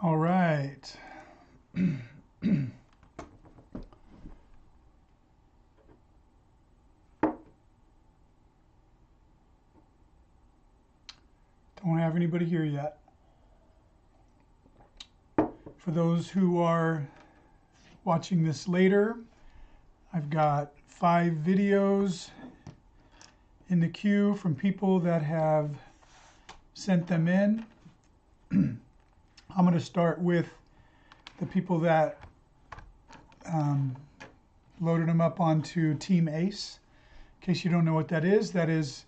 All right. Don't have anybody here yet. For those who are watching this later, I've got 5 videos in the queue from people that have sent them in. I'm going to start with the people that loaded them up onto Team ACE. In case you don't know what that is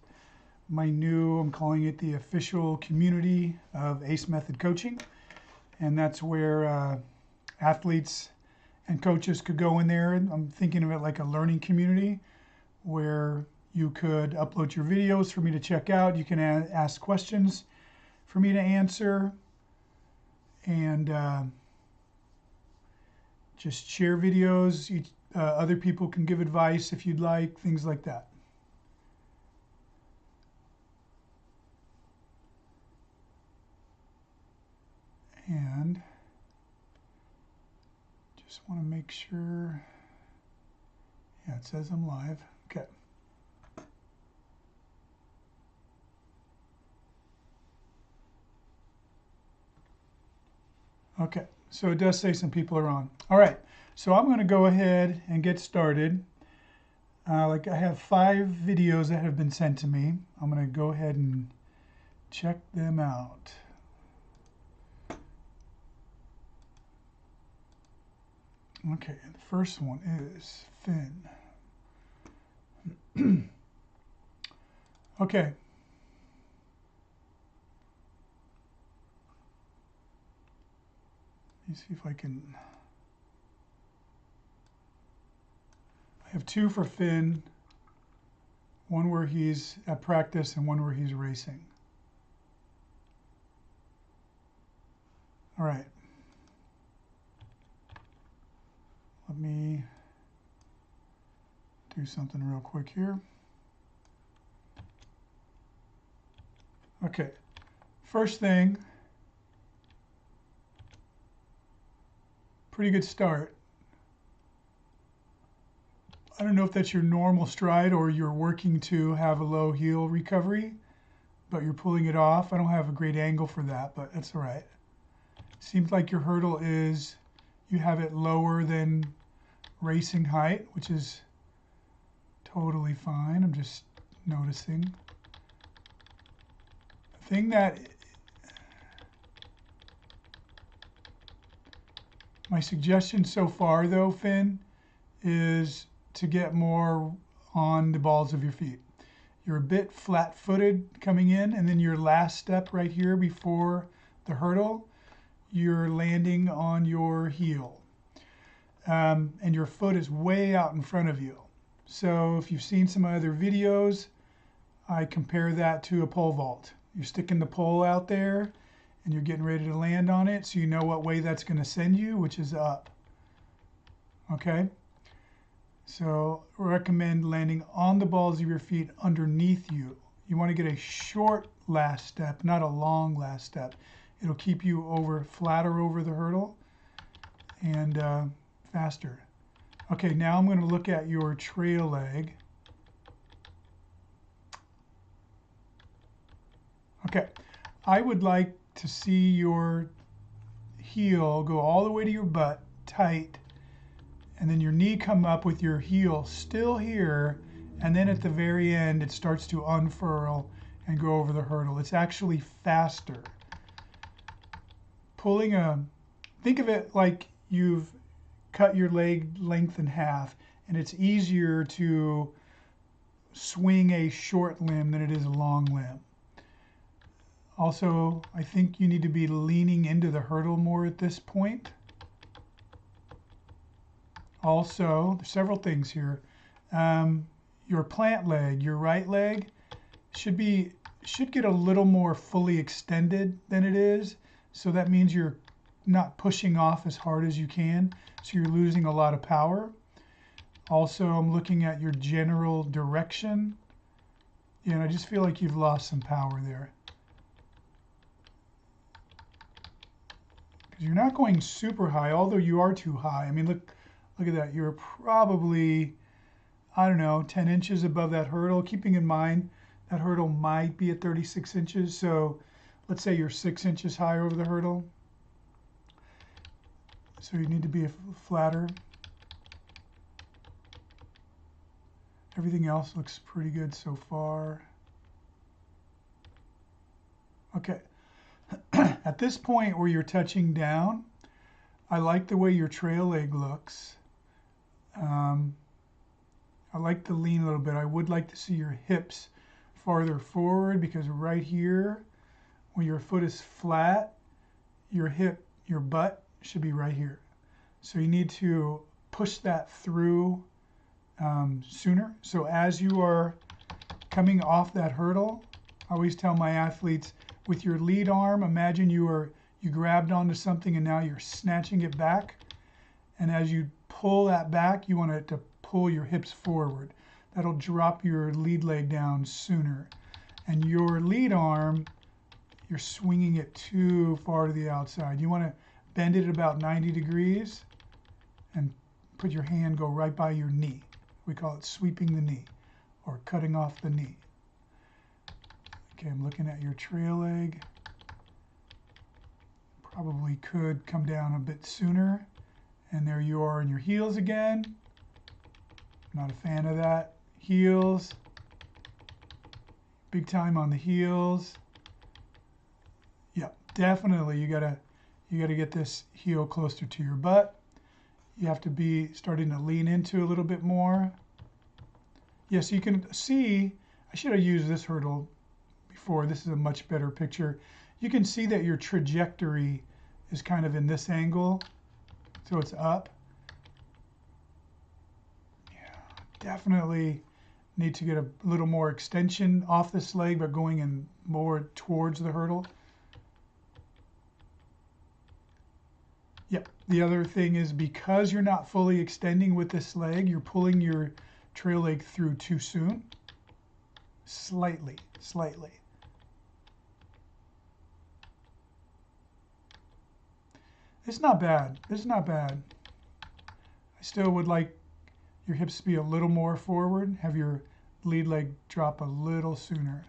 my new, I'm calling it the official community of ACE Method Coaching. And that's where athletes and coaches could go in there. I'm thinking of it like a learning community where you could upload your videos for me to check out. You can ask questions for me to answer, and just share videos. Other people can give advice if you'd like, things like that. And just want to make sure, yeah, it says I'm live. Okay. Okay, so it does say some people are on. All right, so I'm going to go ahead and get started. Like I have 5 videos that have been sent to me. I'm going to go ahead and check them out. Okay, the first one is Finn. Okay. Let me see if I can. I have 2 for Finn, one where he's at practice and one where he's racing. All right. Let me do something real quick here. Okay, first thing, pretty good start. I don't know if that's your normal stride or you're working to have a low heel recovery, but you're pulling it off. I don't have a great angle for that, but that's all right. Seems like your hurdle is, you have it lower than racing height, which is totally fine. I'm just noticing. The thing that, my suggestion so far though, Finn, is to get more on the balls of your feet. You're a bit flat-footed coming in, and then your last step right here before the hurdle, you're landing on your heel. And your foot is way out in front of you. So if you've seen some other videos, I compare that to a pole vault. You're sticking the pole out there and you're getting ready to land on it, so you know what way that's going to send you, which is up. Okay? So I recommend landing on the balls of your feet underneath you. You want to get a short last step, not a long last step. It'll keep you flatter over the hurdle and faster. Okay, now I'm going to look at your trail leg. Okay, I would like to see your heel go all the way to your butt, tight, and then your knee come up with your heel still here, and then at the very end it starts to unfurl and go over the hurdle. It's actually faster. Think of it like you've cut your leg length in half, and it's easier to swing a short limb than it is a long limb. Also, I think you need to be leaning into the hurdle more at this point. Also, there's several things here. Your plant leg, your right leg, should get a little more fully extended than it is. So that means you're not pushing off as hard as you can, so you're losing a lot of power. Also, I'm looking at your general direction, and I just feel like you've lost some power there. because you're not going super high, although you are too high. I mean, look at that. You're probably, I don't know, 10 inches above that hurdle, keeping in mind that hurdle might be at 36 inches. So let's say you're 6 inches higher over the hurdle. So you need to be flatter. Everything else looks pretty good so far. Okay. At this point where you're touching down, I like the way your trail leg looks. I like to lean a little bit. I would like to see your hips farther forward, because right here, when your foot is flat, your butt should be right here. So you need to push that through sooner. So as you are coming off that hurdle, I always tell my athletes, with your lead arm, imagine you grabbed onto something and now you're snatching it back. And as you pull that back, you want it to pull your hips forward. That'll drop your lead leg down sooner. And your lead arm, you're swinging it too far to the outside. You want to bend it at about 90 degrees and put your hand, go right by your knee. We call it sweeping the knee or cutting off the knee. Okay, I'm looking at your trail leg. Probably could come down a bit sooner. And there you are in your heels again. Not a fan of that. Heels. Big time on the heels. Yep, definitely you gotta get this heel closer to your butt. You have to be starting to lean into a little bit more. Yes, you can see, I should have used this hurdle before. This is a much better picture. You can see that your trajectory is kind of in this angle, so it's up. Yeah, definitely need to get a little more extension off this leg, but going in more towards the hurdle. Yep. The other thing is, because you're not fully extending with this leg, you're pulling your trail leg through too soon. Slightly. It's not bad. It's not bad. I still would like your hips to be a little more forward. Have your lead leg drop a little sooner.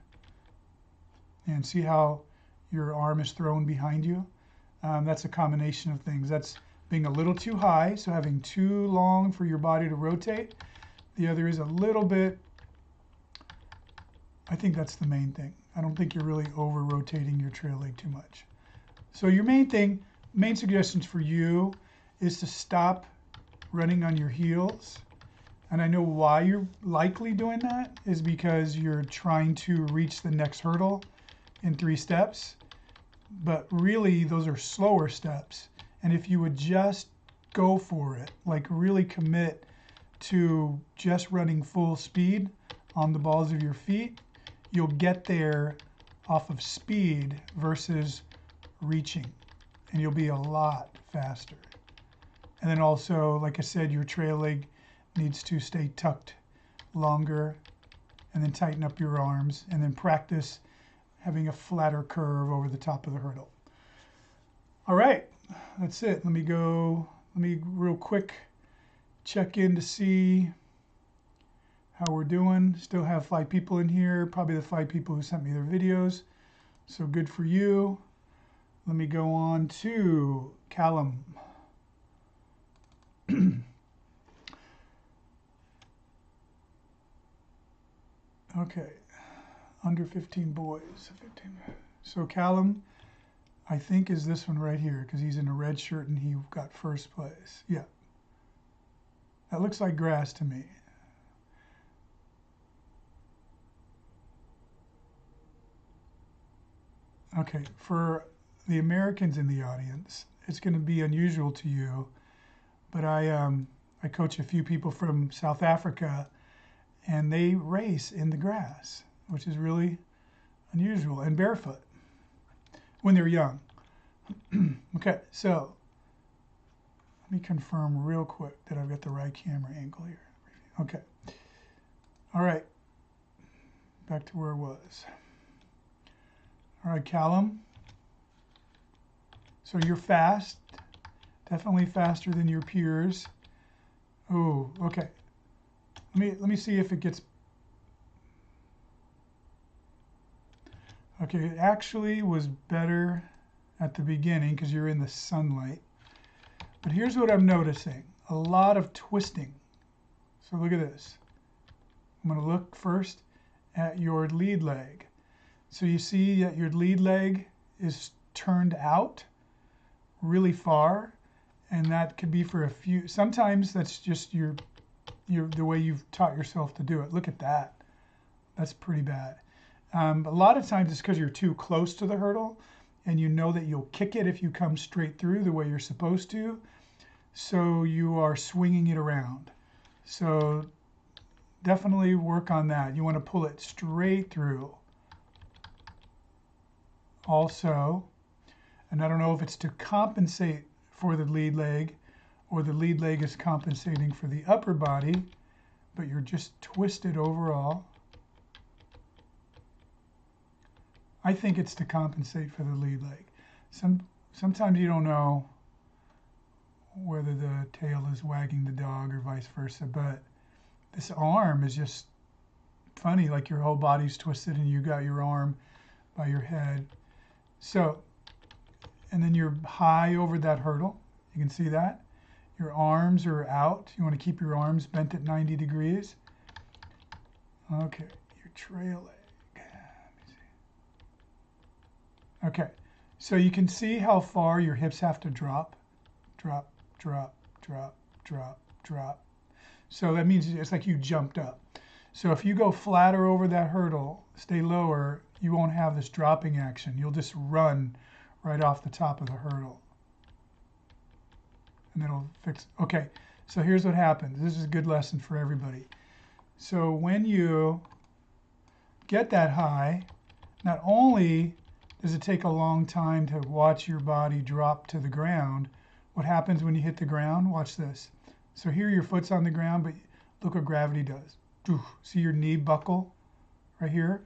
And see how your arm is thrown behind you? That's a combination of things. That's being a little too high, so having too long for your body to rotate. The other is a little bit, I think that's the main thing. I don't think you're really over-rotating your trail leg too much. So your main suggestions for you is to stop running on your heels. And I know why you're likely doing that is because you're trying to reach the next hurdle in 3 steps. But really, those are slower steps. And if you would just go for it, like really commit to just running full speed on the balls of your feet, you'll get there off of speed versus reaching. And you'll be a lot faster. And then also, like I said, your trail leg needs to stay tucked longer, and then tighten up your arms, and then practice having a flatter curve over the top of the hurdle. All right, that's it. Let me real quick check in to see how we're doing. Still have 5 people in here, probably the 5 people who sent me their videos. So good for you. Let me go on to Callum. Okay, under 15 boys. 15. So Callum, I think, is this one right here, because he's in a red shirt and he got first place. Yeah. That looks like grass to me. Okay, for the Americans in the audience, it's going to be unusual to you, but I coach a few people from South Africa, and they race in the grass, which is really unusual, and barefoot when they're young. Okay, so let me confirm real quick that I've got the right camera angle here. Okay. All right. Back to where it was. All right, Callum. So you're fast, definitely faster than your peers. Oh, okay. Let me see if it gets. Okay, it actually was better at the beginning because you're in the sunlight. But here's what I'm noticing. A lot of twisting. So look at this. I'm going to look first at your lead leg. So you see that your lead leg is turned out really far, and that could be for a few. Sometimes that's just the way you've taught yourself to do it. Look at that. That's pretty bad. A lot of times it's because you're too close to the hurdle, and you know that you'll kick it if you come straight through the way you're supposed to. So you are swinging it around. So definitely work on that. You want to pull it straight through. Also, and I don't know if it's to compensate for the lead leg or the lead leg is compensating for the upper body, but you're just twisted overall. I think it's to compensate for the lead leg. Sometimes you don't know whether the tail is wagging the dog or vice versa, but this arm is just funny, like your whole body's twisted and you got your arm by your head. So, and then you're high over that hurdle. You can see that. Your arms are out. You want to keep your arms bent at 90 degrees. Okay, your trail leg. Let me see. Okay, so you can see how far your hips have to drop. Drop, drop, drop, drop, drop. So that means it's like you jumped up. So if you go flatter over that hurdle, stay lower, you won't have this dropping action. You'll just run right off the top of the hurdle. And it'll fix. Okay, so here's what happens. This is a good lesson for everybody. So when you get that high, not only does it take a long time to watch your body drop to the ground, what happens when you hit the ground? Watch this. So here your foot's on the ground, but look what gravity does. See your knee buckle right here?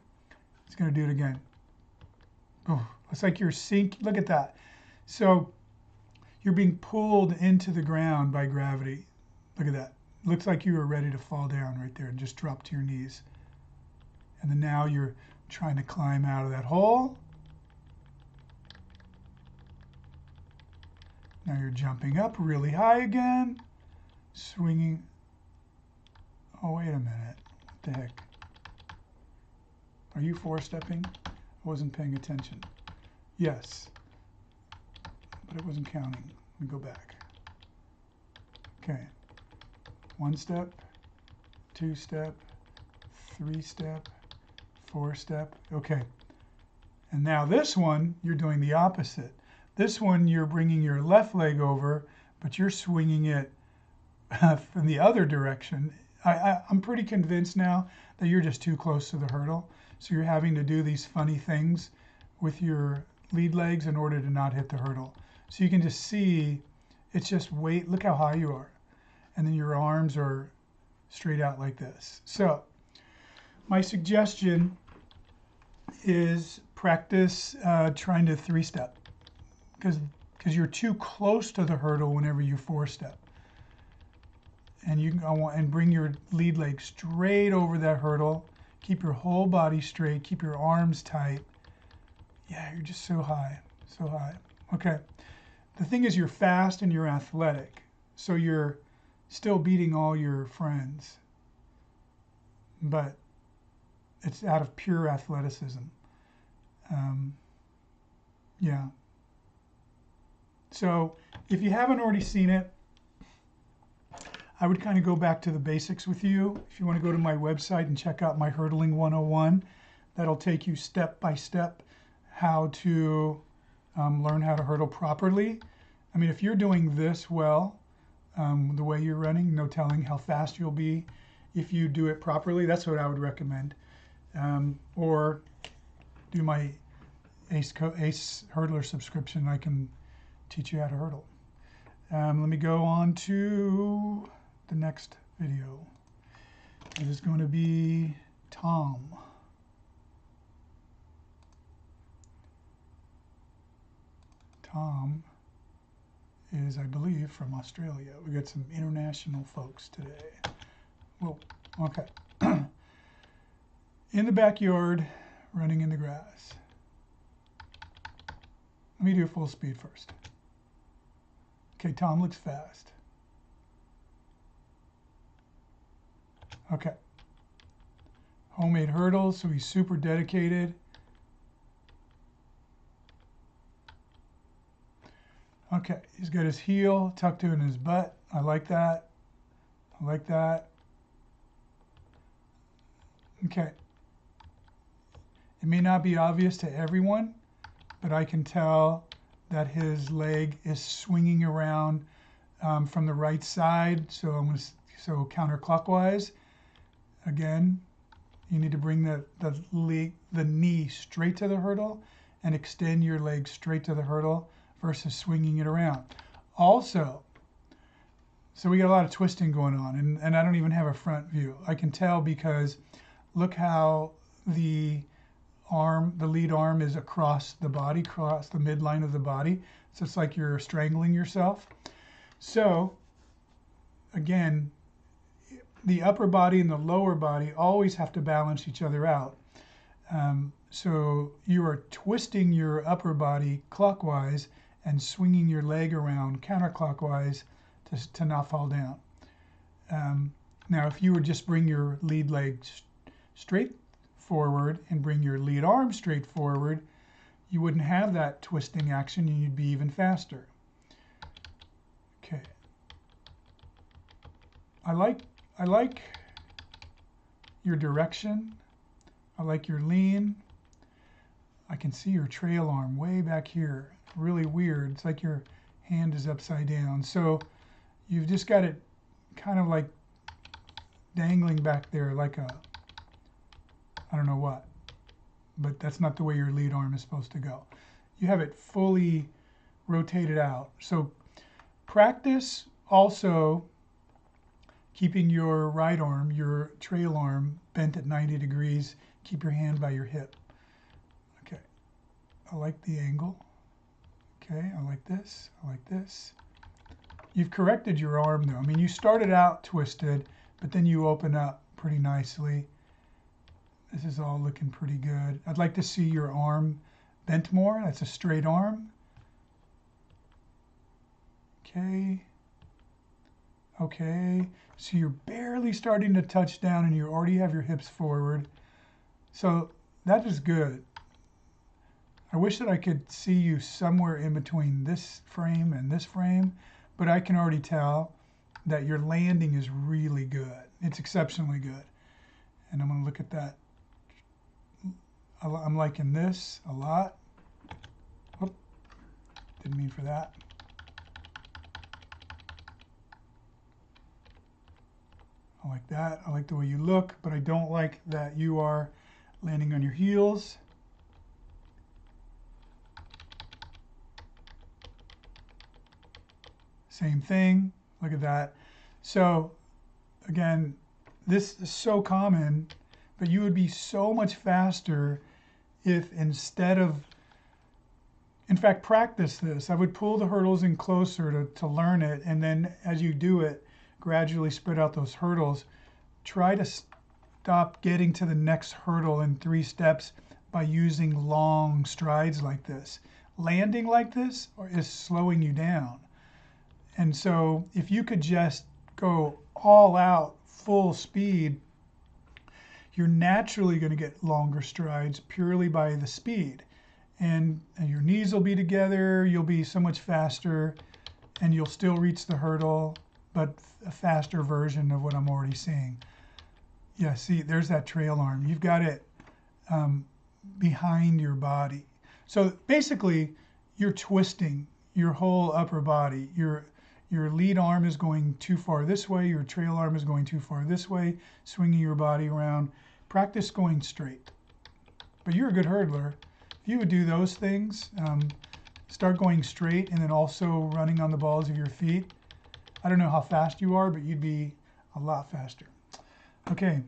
It's going to do it again. It's like you're sinking. Look at that. So you're being pulled into the ground by gravity. Look at that. Looks like you were ready to fall down right there and just drop to your knees. And then now you're trying to climb out of that hole. Now you're jumping up really high again, swinging. Oh, wait a minute. What the heck? Are you four-stepping? I wasn't paying attention. Yes, but it wasn't counting. Let me go back. Okay. 1 step, 2 step, 3 step, 4 step. Okay. And now this one, you're doing the opposite. This one, you're bringing your left leg over, but you're swinging it from the other direction. I'm pretty convinced now that you're just too close to the hurdle. So you're having to do these funny things with your lead legs in order to not hit the hurdle. So you can just see, it's just weight. Look how high you are. And then your arms are straight out like this. So my suggestion is practice trying to 3-step. Because you're too close to the hurdle whenever you 4-step. And you and bring your lead leg straight over that hurdle. Keep your whole body straight. Keep your arms tight. Yeah, you're just so high, so high. Okay. The thing is, you're fast and you're athletic. So you're still beating all your friends. But it's out of pure athleticism. Yeah. So if you haven't already seen it, I would kind of go back to the basics with you. If you want to go to my website and check out my Hurdling 101, that'll take you step by step how to learn how to hurdle properly. I mean, if you're doing this well, the way you're running, no telling how fast you'll be if you do it properly. That's what I would recommend. Or do my Ace Hurdler subscription. I can teach you how to hurdle. Let me go on to the next video. It is going to be Tom. Tom is, I believe, from Australia. We got some international folks today. Whoa, okay. In the backyard, running in the grass. Let me do full speed first. Okay, Tom looks fast. Okay. Homemade hurdles, so he's super dedicated. Okay, he's got his heel tucked in his butt. I like that. I like that. Okay. It may not be obvious to everyone, but I can tell that his leg is swinging around from the right side. So I'm going to counterclockwise. Again, you need to bring the knee straight to the hurdle and extend your leg straight to the hurdle versus swinging it around. Also, so we got a lot of twisting going on, and I don't even have a front view. I can tell because look how the lead arm is across the body, across the midline of the body. So it's like you're strangling yourself. So again, the upper body and the lower body always have to balance each other out. So you are twisting your upper body clockwise and swinging your leg around counterclockwise to not fall down. Now, if you would just bring your lead leg straight forward and bring your lead arm straight forward, you wouldn't have that twisting action and you'd be even faster. Okay. I like your direction. I like your lean. I can see your trail arm way back here. Really weird. It's like your hand is upside down. So you've just got it kind of like dangling back there like a, I don't know what, but that's not the way your lead arm is supposed to go. You have it fully rotated out. So practice also keeping your right arm, your trail arm, bent at 90 degrees. Keep your hand by your hip. Okay, I like the angle. Okay, I like this, I like this. You've corrected your arm though. I mean, you started out twisted, but then you open up pretty nicely. This is all looking pretty good. I'd like to see your arm bent more. That's a straight arm. Okay. Okay. So you're barely starting to touch down and you already have your hips forward. So that is good. I wish that I could see you somewhere in between this frame and this frame, but I can already tell that your landing is really good. It's exceptionally good. And I'm going to look at that. I'm liking this a lot. Oop, didn't mean for that. I like that. I like the way you look, but I don't like that you are landing on your heels. Same thing. Look at that. So again, this is so common, but you would be so much faster if instead of, in fact, practice this. I would pull the hurdles in closer to learn it, and then as you do it, gradually spread out those hurdles. Try to stop getting to the next hurdle in 3 steps by using long strides like this. Landing like this is slowing you down. And so if you could just go all out, full speed, you're naturally going to get longer strides purely by the speed. And your knees will be together, you'll be so much faster, and you'll still reach the hurdle, but a faster version of what I'm already seeing. Yeah, see, there's that trail arm. You've got it behind your body. So basically, you're twisting your whole upper body. Your lead arm is going too far this way, your trail arm is going too far this way, swinging your body around. Practice going straight. But you're a good hurdler. If you would do those things, start going straight and then also running on the balls of your feet. I don't know how fast you are, but you'd be a lot faster. Okay,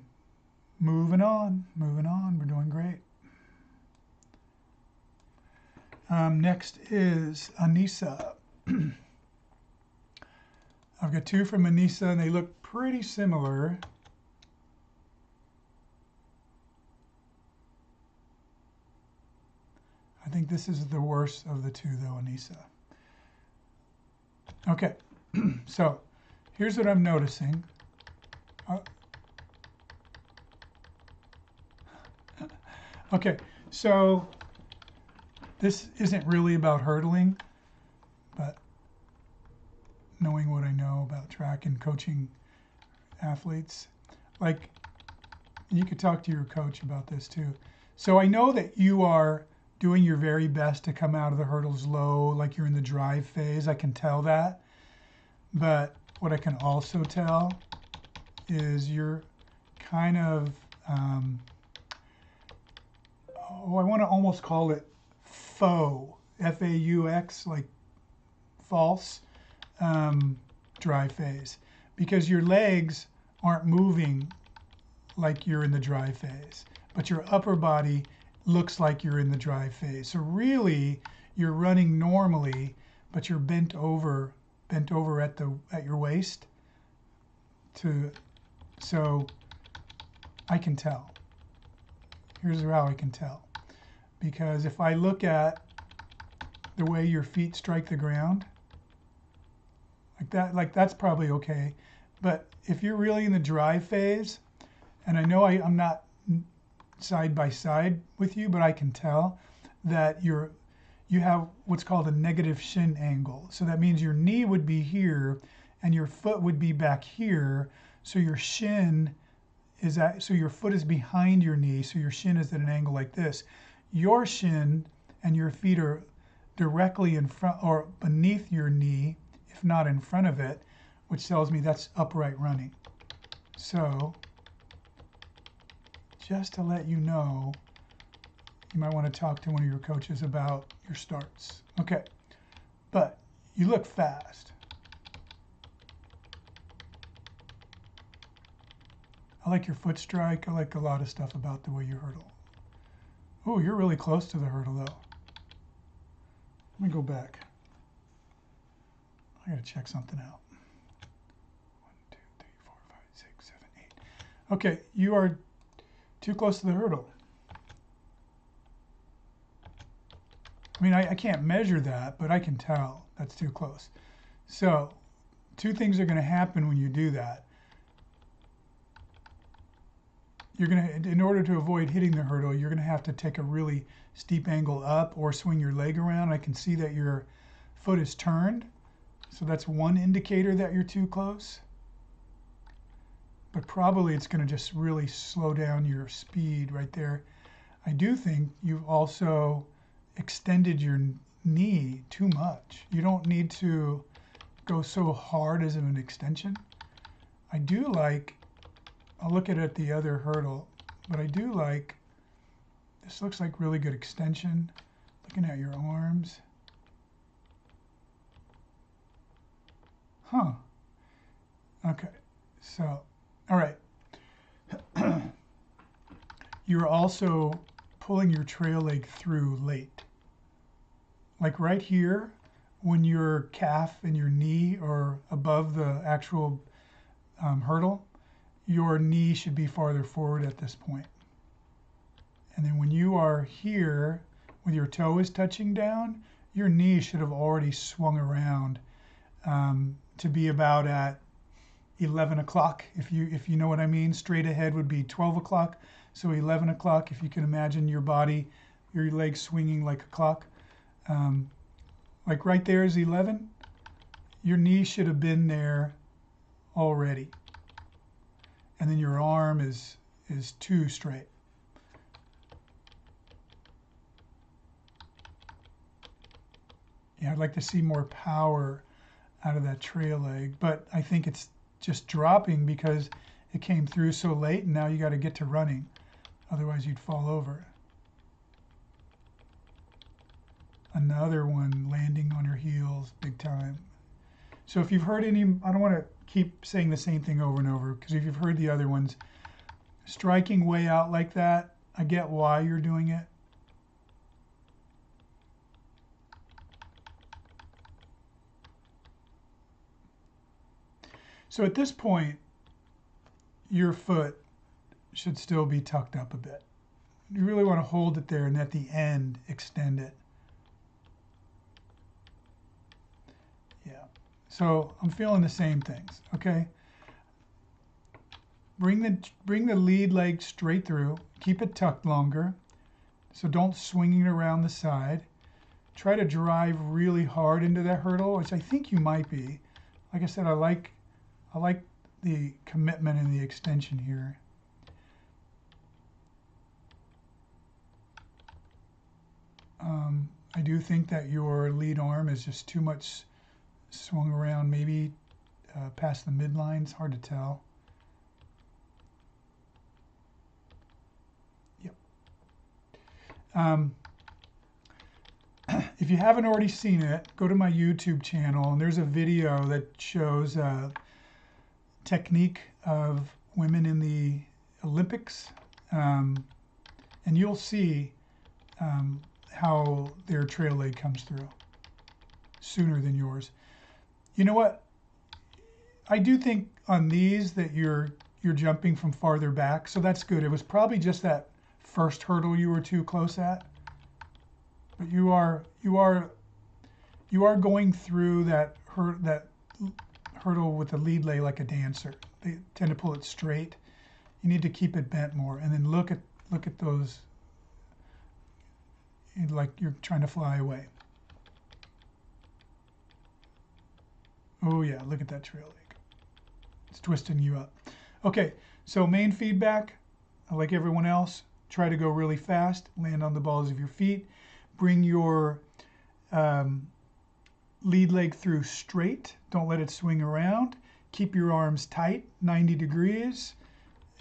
moving on. We're doing great. Next is Anissa. I've got two from Anissa, and they look pretty similar. I think this is the worst of the two, though, Anissa. Okay, so here's what I'm noticing. Okay, so this isn't really about hurdling, but knowing what I know about track and coaching athletes, like, you could talk to your coach about this too. So I know that you are doing your very best to come out of the hurdles low, like you're in the drive phase. I can tell that. But what I can also tell is you're kind of, I want to almost call it faux, F-A-U-X, like false drive phase, because your legs aren't moving like you're in the drive phase, but your upper body looks like you're in the drive phase. So really, you're running normally, but you're bent over at your waist. So I can tell. Here's how I can tell. Because if I look at the way your feet strike the ground, like that's probably okay. But if you're really in the drive phase, and I know I'm not side by side with you, but I can tell that you have what's called a negative shin angle. So that means your knee would be here and your foot would be back here. So your shin is so your foot is behind your knee. So your shin is at an angle like this. Your shin and your feet are directly in front or beneath your knee, if not in front of it, which tells me that's upright running. So just to let you know, you might want to talk to one of your coaches about your starts. Okay, but you look fast. I like your foot strike. I like a lot of stuff about the way you hurdle. Oh, you're really close to the hurdle though. Let me go back. I gotta check something out. 1, 2, 3, 4, 5, 6, 7, 8. Okay, you are too close to the hurdle. I mean, I can't measure that, but I can tell that's too close. So, two things are going to happen when you do that. You're going to, in order to avoid hitting the hurdle, you're going to have to take a really steep angle up or swing your leg around. I can see that your foot is turned. So that's one indicator that you're too close. But probably it's going to just really slow down your speed right there. I do think you've also extended your knee too much. You don't need to go so hard as an extension. I do like, I'll look at the other hurdle, but I do like, this looks like really good extension. Looking at your arms. Huh. Okay, so, all right. You're also pulling your trail leg through late. Like right here, when your calf and your knee are above the actual hurdle, your knee should be farther forward at this point. And then when you are here, with your toe is touching down, your knee should have already swung around to be about at 11 o'clock, if you know what I mean. Straight ahead would be 12 o'clock. So 11 o'clock, if you can imagine your body, your legs swinging like a clock. Like right there is 11. Your knee should have been there already. And then your arm is 2 straight. Yeah, I'd like to see more power out of that trail leg, but I think it's just dropping because it came through so late and now you got to get to running. Otherwise you'd fall over. Another one landing on your heels big time. So if you've heard any, I don't want to keep saying the same thing over and over, because if you've heard the other ones, striking way out like that, I get why you're doing it. So at this point, your foot should still be tucked up a bit. You really want to hold it there and at the end extend it. Yeah. So I'm feeling the same things, okay? Bring the lead leg straight through. Keep it tucked longer. So don't swing it around the side. Try to drive really hard into that hurdle, which I think you might be. Like I said, I like the commitment and the extension here. I do think that your lead arm is just too much swung around, maybe past the midline. It's hard to tell. Yep. If you haven't already seen it, go to my YouTube channel, and there's a video that shows a technique of women in the Olympics, and you'll see how their trail leg comes through sooner than yours. You know what? I do think on these that you're jumping from farther back, so that's good. It was probably just that first hurdle you were too close at, but you are going through that hurdle with the lead leg like a dancer. They tend to pull it straight. You need to keep it bent more, and then look at those like you're trying to fly away. Oh yeah, look at that trail leg. It's twisting you up. Okay, so main feedback, like everyone else, try to go really fast, land on the balls of your feet, bring your lead leg through straight, don't let it swing around, keep your arms tight, 90 degrees,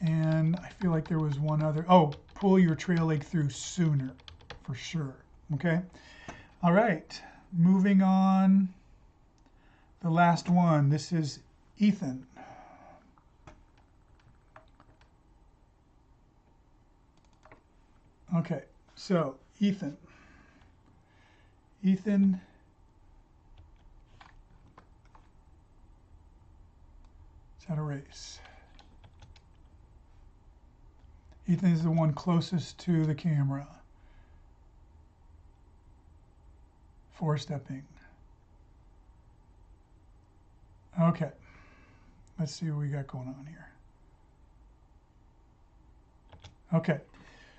and I feel like there was one other, pull your trail leg through sooner, for sure, okay? All right, moving on, the last one, this is Ethan. Okay, so Ethan is at a race. Ethan is the one closest to the camera. Four-stepping. Okay, let's see what we got going on here. Okay,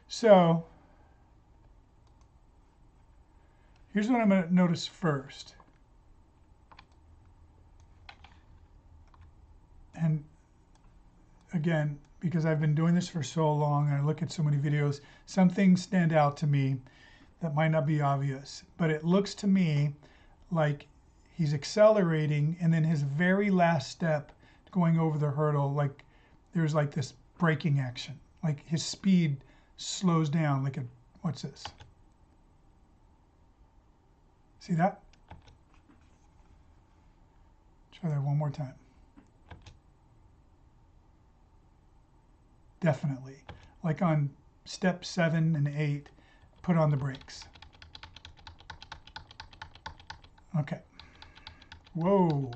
so here's what I'm going to notice first. And again, because I've been doing this for so long and I look at so many videos, some things stand out to me that might not be obvious, but it looks to me like he's accelerating and then his very last step going over the hurdle, like there's like this braking action, like his speed slows down, like what's this? See that? Try that one more time. Definitely. Like on step 7 and 8, put on the brakes. Okay. Whoa.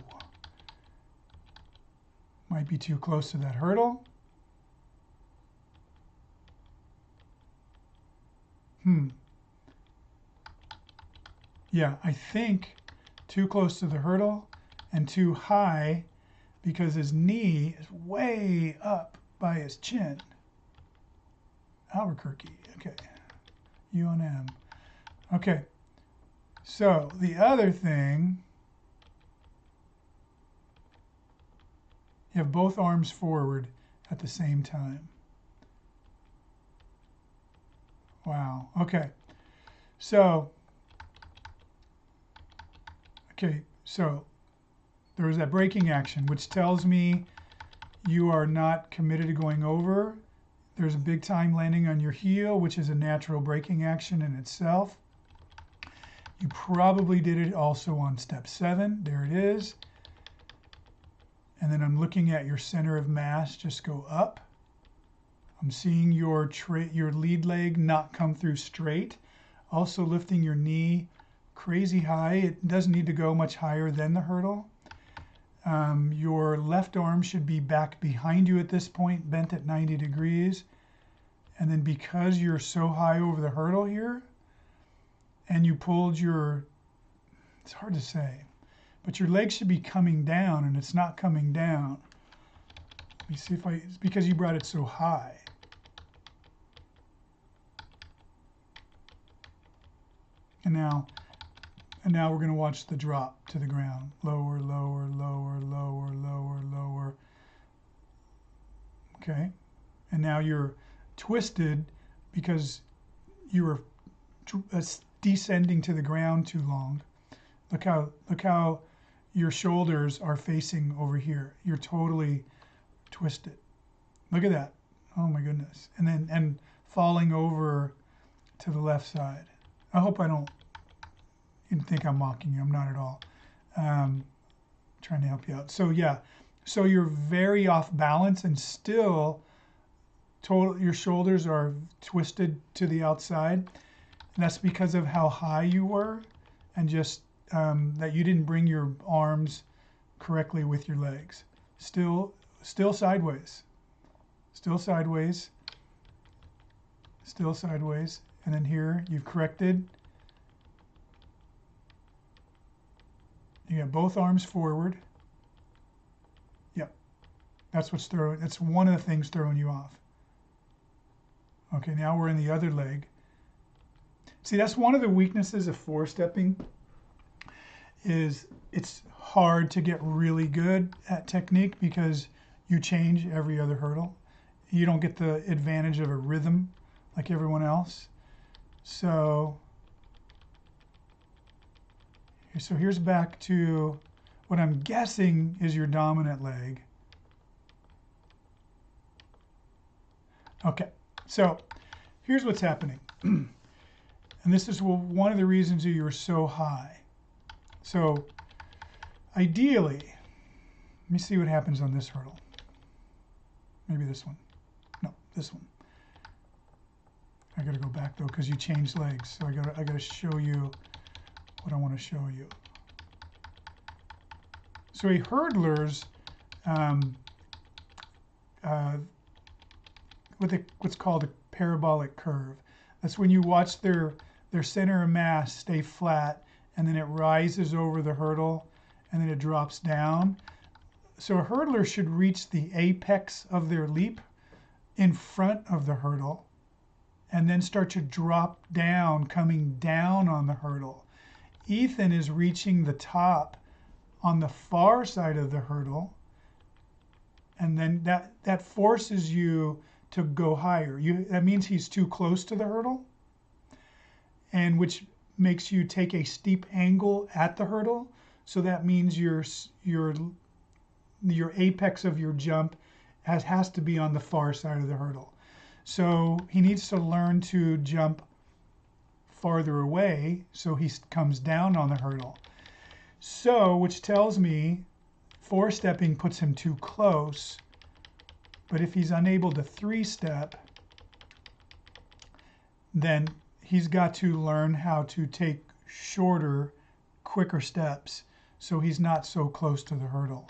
Might be too close to that hurdle. Yeah, I think too close to the hurdle and too high because his knee is way up by his chin. Albuquerque, okay. UNM. Okay, so the other thing, you have both arms forward at the same time. Wow, okay. So there was that braking action, which tells me you are not committed to going over. There's a big time landing on your heel, which is a natural braking action in itself. You probably did it also on step 7. There it is. And then I'm looking at your center of mass just go up. I'm seeing your lead leg not come through straight. Also lifting your knee crazy high. It doesn't need to go much higher than the hurdle. Your left arm should be back behind you at this point, bent at 90 degrees. And then because you're so high over the hurdle here, and you pulled your, it's hard to say, but your leg should be coming down, and it's not coming down. Let me see if it's because you brought it so high. And now we're going to watch the drop to the ground. Lower, lower, lower, lower, lower, lower. Okay. And now you're twisted because you were descending to the ground too long. Look how your shoulders are facing over here. You're totally twisted. Look at that. Oh my goodness. And falling over to the left side. I hope I don't think I'm mocking you. I'm not at all. Trying to help you out. So yeah, so you're very off balance, and still your shoulders are twisted to the outside. And that's because of how high you were, and just that you didn't bring your arms correctly with your legs. Still sideways. Still sideways. Still sideways. And then here you've corrected. You got both arms forward. Yep. That's one of the things throwing you off. Okay, now we're in the other leg. See, that's one of the weaknesses of four-stepping, is it's hard to get really good at technique because you change every other hurdle. You don't get the advantage of a rhythm like everyone else. So here's back to what I'm guessing is your dominant leg. Okay, so here's what's happening. And this is one of the reasons that you're so high. So ideally, let me see what happens on this hurdle. Maybe this one. No, this one. I gotta go back though, because you changed legs. So I gotta show you what I want to show you. So a hurdler's what's called a parabolic curve. That's when you watch their center of mass stay flat, and then it rises over the hurdle, and then it drops down. So a hurdler should reach the apex of their leap in front of the hurdle, and then start to drop down, coming down on the hurdle. Ethan is reaching the top on the far side of the hurdle, and then that forces you to go higher. That means he's too close to the hurdle, and which makes you take a steep angle at the hurdle. So that means your apex of your jump has to be on the far side of the hurdle. So he needs to learn to jump farther away so he comes down on the hurdle. So, which tells me four-stepping puts him too close, but if he's unable to three-step, then he's got to learn how to take shorter, quicker steps so he's not so close to the hurdle.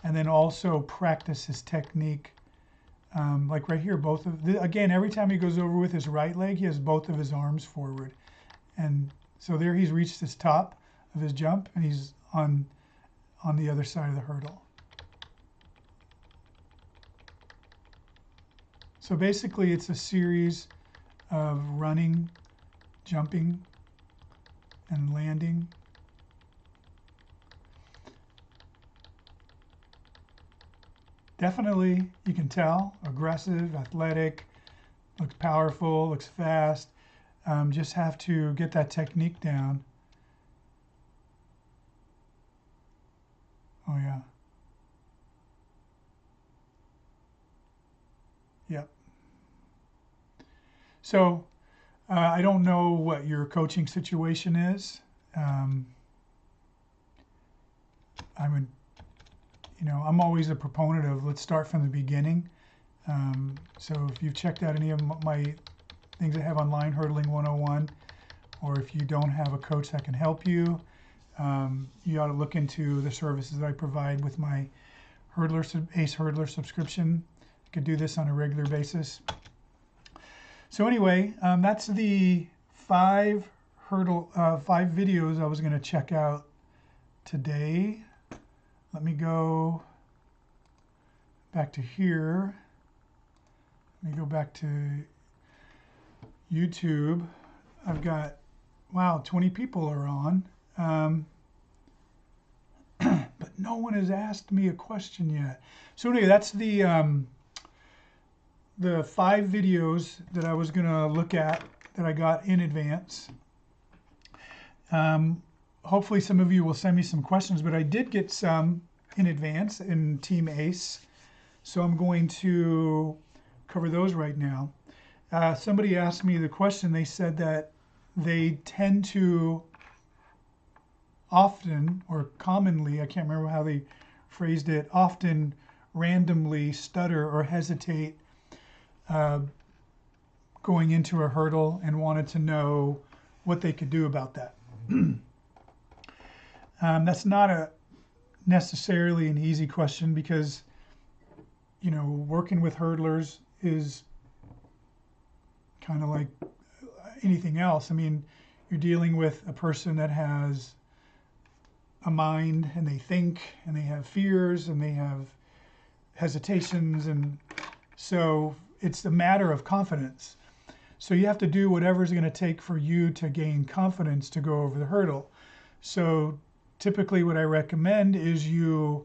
And then also practice his technique. Like right here, again, every time he goes over with his right leg, he has both of his arms forward. And so there he's reached his top of his jump, and he's on the other side of the hurdle. So basically it's a series of running, jumping, and landing. Definitely, you can tell, aggressive, athletic, looks powerful, looks fast. Just have to get that technique down. Oh yeah. Yep. So I don't know what your coaching situation is. I'm always a proponent of let's start from the beginning. So if you've checked out any of my things I have online, Hurdling 101, or if you don't have a coach that can help you, you ought to look into the services that I provide with my Ace Hurdler subscription. You could do this on a regular basis. So anyway, that's the five videos I was going to check out today. Let me go back to here. Let me go back to YouTube. I've got, wow, 20 people are on. But no one has asked me a question yet. So anyway, that's the 5 videos that I was going to look at that I got in advance. Hopefully some of you will send me some questions, but I did get some in advance in Team ACE. So I'm going to cover those right now. Somebody asked me the question. They said that they tend to often or commonly, I can't remember how they phrased it, often randomly stutter or hesitate going into a hurdle, and wanted to know what they could do about that. That's not necessarily an easy question, because working with hurdlers is kind of like anything else. I mean, you're dealing with a person that has a mind, and they think, and they have fears, and they have hesitations, and so it's a matter of confidence. So you have to do whatever is going to take for you to gain confidence to go over the hurdle. So typically what I recommend is you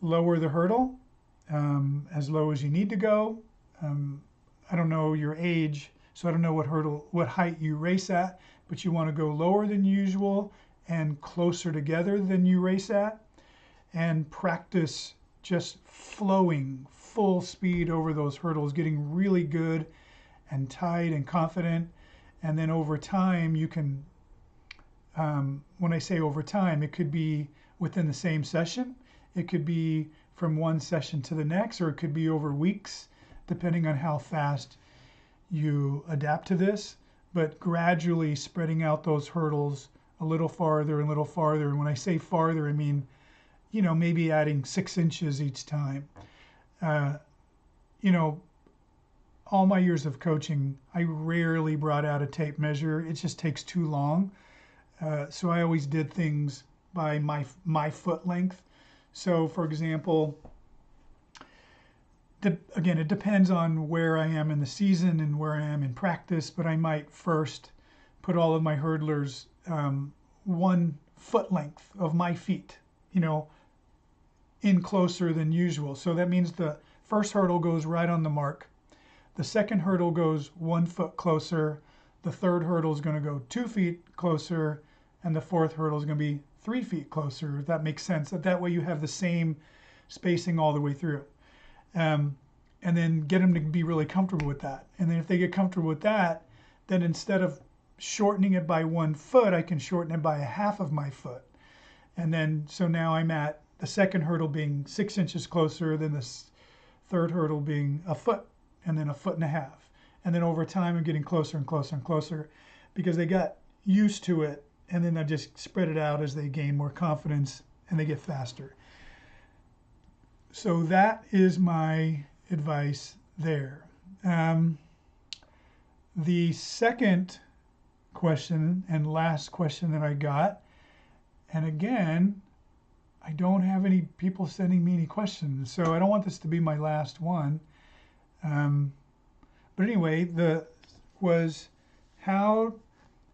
lower the hurdle as low as you need to go. I don't know your age, so I don't know what height you race at, but you want to go lower than usual and closer together than you race at, and practice just flowing full speed over those hurdles, getting really good and tight and confident. And then over time, you can, when I say over time, it could be within the same session. It could be from one session to the next, or it could be over weeks, depending on how fast you adapt to this, but gradually spreading out those hurdles a little farther and a little farther. And when I say farther, I mean, maybe adding 6 inches each time. All my years of coaching, I rarely brought out a tape measure. It just takes too long. So I always did things by my foot length. So for example, again, it depends on where I am in the season and where I am in practice, but I might first put all of my hurdlers 1 foot length of my feet, in closer than usual. So that means the first hurdle goes right on the mark. The second hurdle goes 1 foot closer. The third hurdle is going to go 2 feet closer, and the fourth hurdle is going to be 3 feet closer. If that makes sense. That way you have the same spacing all the way through. And then get them to be really comfortable with that. And then if they get comfortable with that, then instead of shortening it by 1 foot, I can shorten it by 1/2 of my foot. And then, so now I'm at the second hurdle being 6 inches closer than the third hurdle being 1 foot, and then 1.5 feet. And then over time, I'm getting closer and closer and closer, because they got used to it, and then I just spread it out as they gain more confidence and they get faster. So that is my advice there. The second question and last question that I got, and again, I don't have any people sending me any questions, so I don't want this to be my last one. But anyway, was how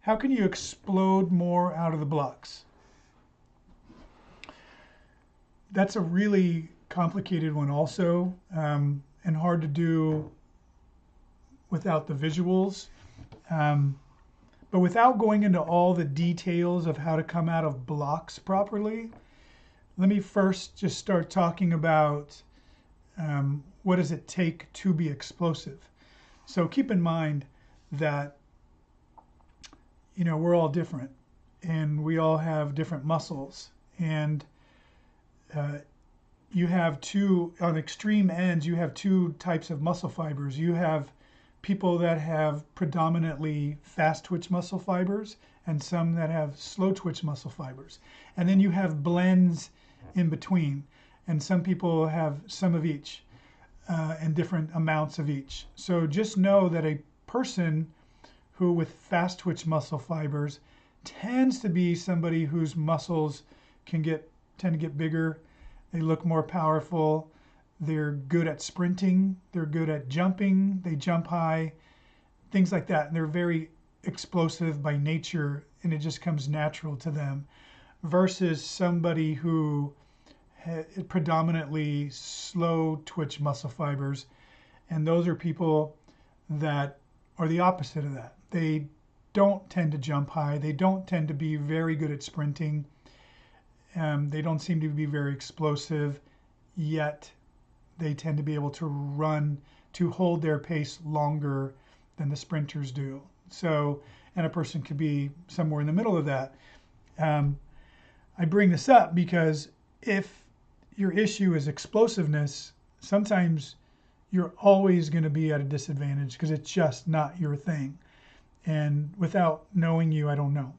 can you explode more out of the blocks? That's a really complicated one also, and hard to do without the visuals. But without going into all the details of how to come out of blocks properly, let me first just start talking about what does it take to be explosive. So keep in mind that we're all different, and we all have different muscles, and you have on extreme ends, you have 2 types of muscle fibers. You have people that have predominantly fast twitch muscle fibers, and some that have slow twitch muscle fibers. And then you have blends in between. And some people have some of each and different amounts of each. So just know that a person who with fast twitch muscle fibers tends to be somebody whose muscles tend to get bigger. They look more powerful. They're good at sprinting. They're good at jumping. They jump high, things like that. And they're very explosive by nature, and it just comes natural to them, versus somebody who predominantly slow twitch muscle fibers. And those are people that are the opposite of that. They don't tend to jump high. They don't tend to be very good at sprinting. They don't seem to be very explosive, yet they tend to be able to run, to hold their pace longer than the sprinters do. So, and a person could be somewhere in the middle of that. I bring this up because if your issue is explosiveness, sometimes you're always going to be at a disadvantage because it's just not your thing. And without knowing you, I don't know,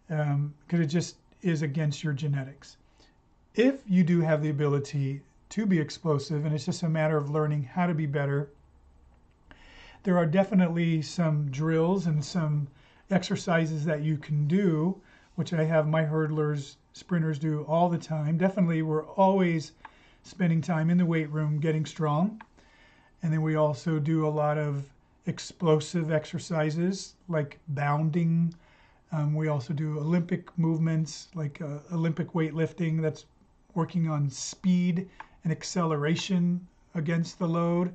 because it just is against your genetics. If you do have the ability to be explosive, and it's just a matter of learning how to be better, there are definitely some drills and some exercises that you can do, which I have my hurdlers, sprinters do all the time. Definitely, we're always spending time in the weight room getting strong. And then we also do a lot of explosive exercises like bounding. We also do Olympic movements like Olympic weightlifting that's working on speed and acceleration against the load.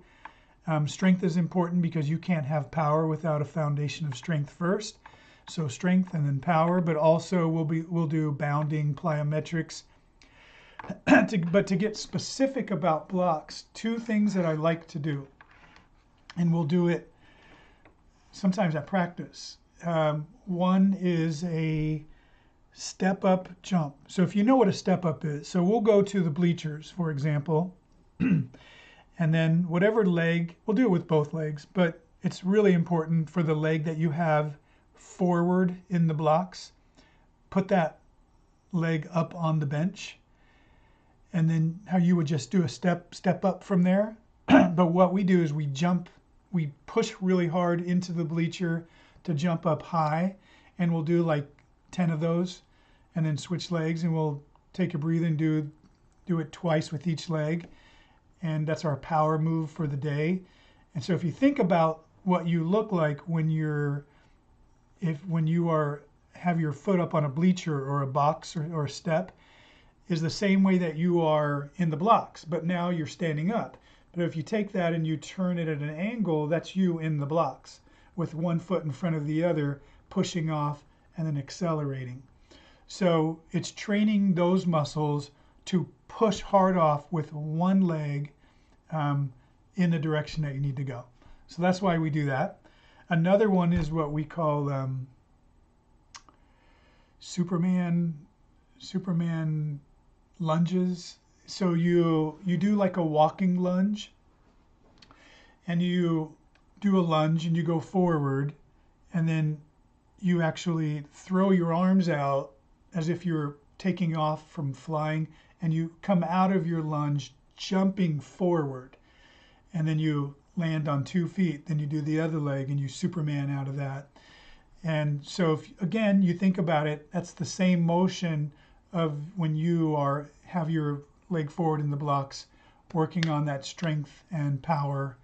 Strength is important because you can't have power without a foundation of strength first. So strength and then power, but also we'll do bounding, plyometrics. But to get specific about blocks, two things that I like to do, and we'll do it sometimes at practice. One is a step up jump. So if you know what a step up is, so we'll go to the bleachers, for example, and then whatever leg, we'll do it with both legs, but it's really important for the leg that you have forward in the blocks, put that leg up on the bench, and then how you would just do a step up from there. But what we do is we push really hard into the bleacher to jump up high, and we'll do like 10 of those and then switch legs, and we'll take a breathe and do it twice with each leg. And that's our power move for the day. And so if you think about what you look like when you have your foot up on a bleacher or a box or a step, is the same way that you are in the blocks, but now you're standing up. But if you take that and you turn it at an angle, that's you in the blocks with one foot in front of the other, pushing off and then accelerating. So it's training those muscles to push hard off with one leg in the direction that you need to go. So that's why we do that. Another one is what we call Superman lunges. So you do like a walking lunge, and you do a lunge and you go forward, and then you actually throw your arms out as if you're taking off from flying, and you come out of your lunge jumping forward, and then you land on 2 feet. Then you do the other leg and you Superman out of that. And so if, again, you think about it, that's the same motion of when you have your leg forward in the blocks, working on that strength and power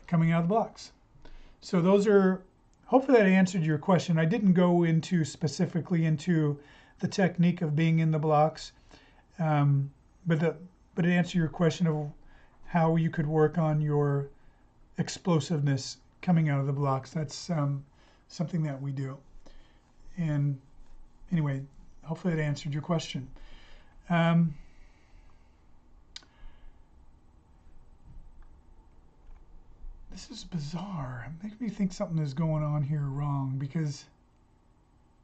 coming out of the blocks. So those are, hopefully that answered your question. I didn't go specifically into the technique of being in the blocks, but it answered your question of how you could work on your explosiveness coming out of the blocks. That's something that we do. And anyway, hopefully that answered your question. This is bizarre. It makes me think something is going on here wrong, because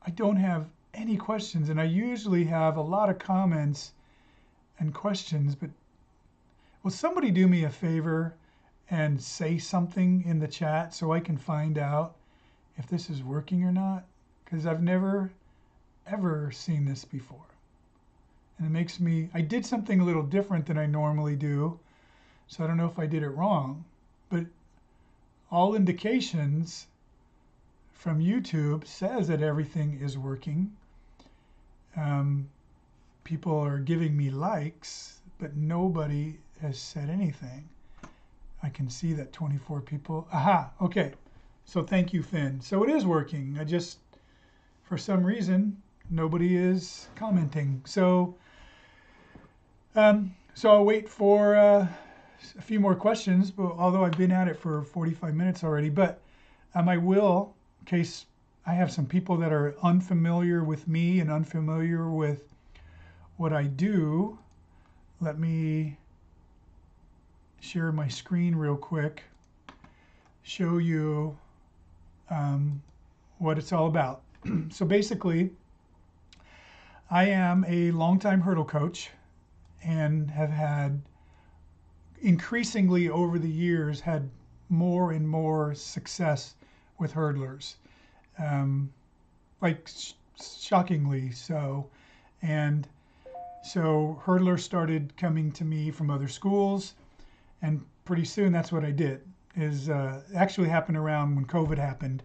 I don't have any questions, and I usually have a lot of comments and questions. But will somebody do me a favor and say something in the chat so I can find out if this is working or not? because I've never, ever seen this before. And it makes me, I did something a little different than I normally do, so I don't know if I did it wrong, but all indications from YouTube says that everything is working. People are giving me likes, but nobody has said anything. I can see that 24 people. Aha, okay. So thank you, Finn. So it is working. I just, for some reason, nobody is commenting. So I'll wait for a few more questions, but although I've been at it for 45 minutes already, but I will, in case I have some people that are unfamiliar with me and unfamiliar with what I do, let me share my screen real quick, show you what it's all about. So basically, I am a longtime hurdle coach and have had increasingly over the years had more and more success with hurdlers, like shockingly so. And so hurdlers started coming to me from other schools, and pretty soon that's what I did. Is actually happened around when COVID happened,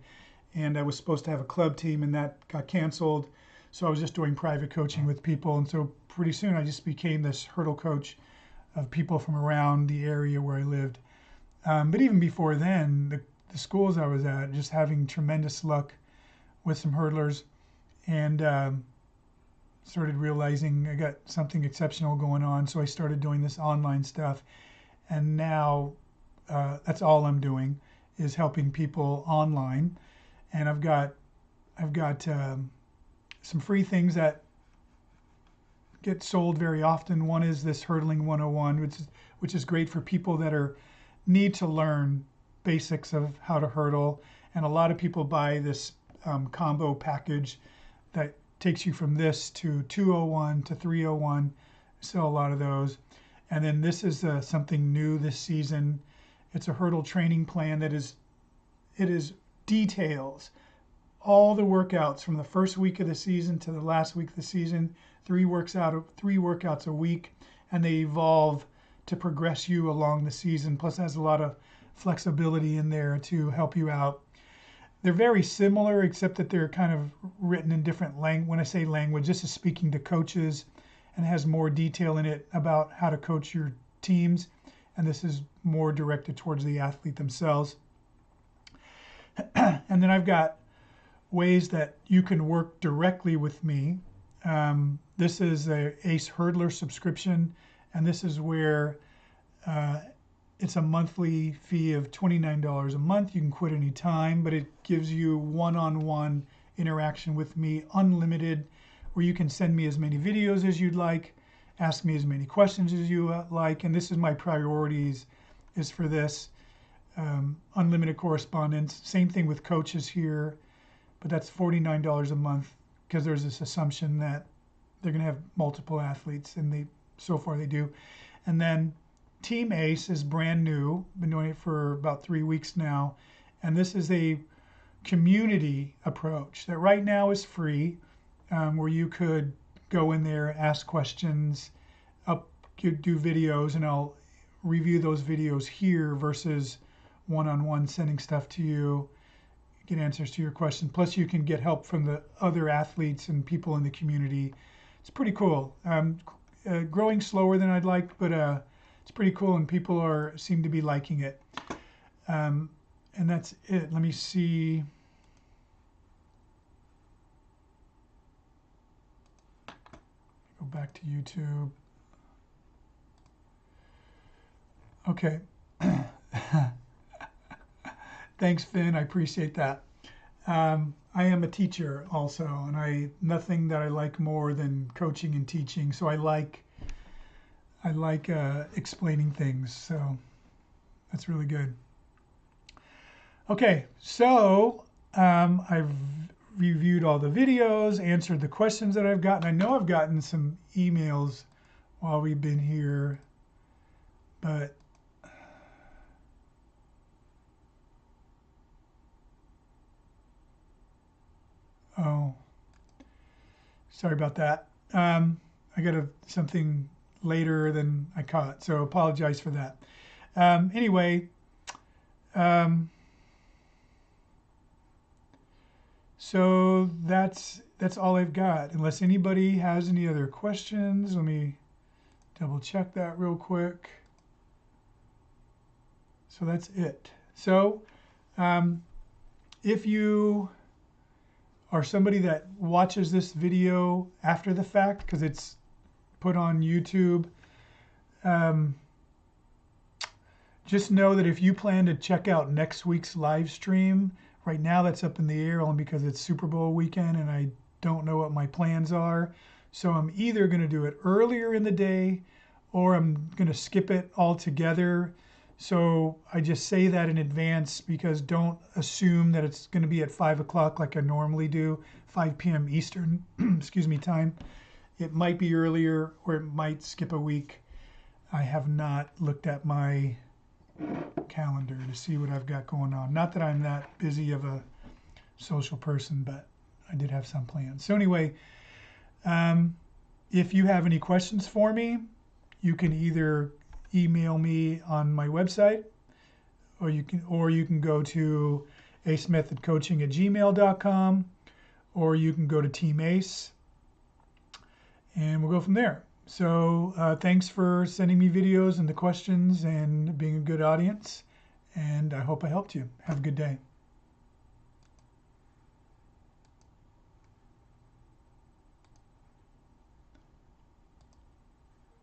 and I was supposed to have a club team, and that got canceled. So I was just doing private coaching with people, and so pretty soon I just became this hurdle coach of people from around the area where I lived. But even before then, the schools I was at, just having tremendous luck with some hurdlers, and started realizing I got something exceptional going on. So I started doing this online stuff, and now that's all I'm doing is helping people online. And I've got some free things that get sold very often. One is this Hurdling 101, which is great for people that need to learn basics of how to hurdle. And a lot of people buy this combo package that takes you from this to 201 to 301. Sell a lot of those. And then this is something new this season. It's a hurdle training plan that is details all the workouts from the first week of the season to the last week of the season. 3 workouts a week, and they evolve to progress you along the season. Plus, it has a lot of flexibility in there to help you out. They're very similar, except that they're kind of written in different language. When I say language, this is speaking to coaches, and has more detail in it about how to coach your teams, and this is more directed towards the athlete themselves. And then I've got ways that you can work directly with me. This is a ACE Hurdler subscription, and this is where it's a monthly fee of $29 a month. You can quit any time, but it gives you one-on-one interaction with me, unlimited, where you can send me as many videos as you'd like, ask me as many questions as you like, and this is my priorities is for this. Unlimited correspondence. Same thing with coaches here, but that's $49 a month because there's this assumption that they're going to have multiple athletes, and so far they do. And then Team ACE is brand new. Been doing it for about 3 weeks now, and this is a community approach that right now is free, where you could go in there, ask questions, do videos, and I'll review those videos here versus one-on-one sending stuff to you, get answers to your questions. Plus you can get help from the other athletes and people in the community. It's pretty cool. Growing slower than I'd like, but it's pretty cool, and people seem to be liking it. And that's it. Let me see. Go back to YouTube. Okay. Thanks, Finn. I appreciate that. I am a teacher also, and nothing that I like more than coaching and teaching. So I like explaining things. So that's really good. Okay, so I've reviewed all the videos, answered the questions that I've gotten. I know I've gotten some emails while we've been here, but Oh, sorry about that. I got something later than I caught, so apologize for that. Anyway, so that's all I've got. Unless anybody has any other questions, let me double check that real quick. So that's it. So if you are somebody that watches this video after the fact, because it's put on YouTube, just know that if you plan to check out next week's live stream, right now that's up in the air only because it's Super Bowl weekend and I don't know what my plans are. So I'm either going to do it earlier in the day or I'm going to skip it altogether. So I just say that in advance because don't assume that it's going to be at 5 o'clock like I normally do, 5 p.m. Eastern excuse me, time. It might be earlier or it might skip a week. I have not looked at my calendar to see what I've got going on. Not that I'm that busy of a social person, but I did have some plans. So anyway, if you have any questions for me, you can either email me on my website, or you can go to acemethodcoaching@gmail.com, or you can go to Team Ace, and we'll go from there. So thanks for sending me videos and the questions and being a good audience, and I hope I helped you. Have a good day.